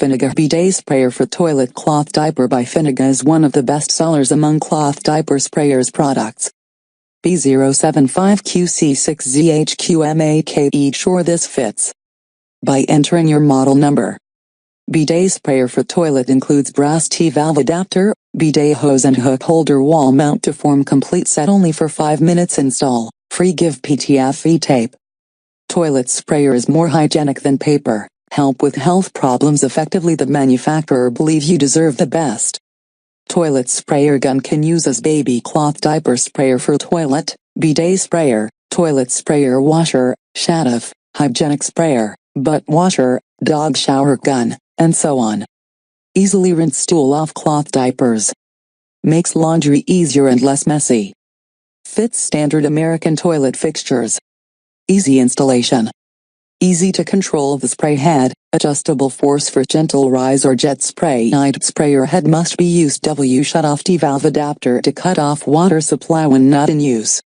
FINIGE Bidet Sprayer for Toilet Cloth Diaper by FINIGE is one of the best sellers among cloth diaper sprayers products. B075QC6ZHQMAKE. Sure this fits. By entering your model number. Bidet sprayer for toilet includes brass T-valve adapter, bidet hose and hook holder wall mount to form complete set only for 5 minutes install. Free give PTFE tape. Toilet sprayer is more hygienic than paper. Help with health problems effectively. The manufacturer believe you deserve the best. Toilet sprayer gun can use as baby cloth diaper sprayer for toilet, bidet sprayer, toilet sprayer washer, shadow, hygienic sprayer, butt washer, dog shower gun, and so on. Easily rinse stool off cloth diapers. Makes laundry easier and less messy. Fits standard American toilet fixtures. Easy installation. Easy to control the spray head, adjustable force for gentle rise or jet spray. Sprayer head must be used. Shut off T-valve adapter to cut off water supply when not in use.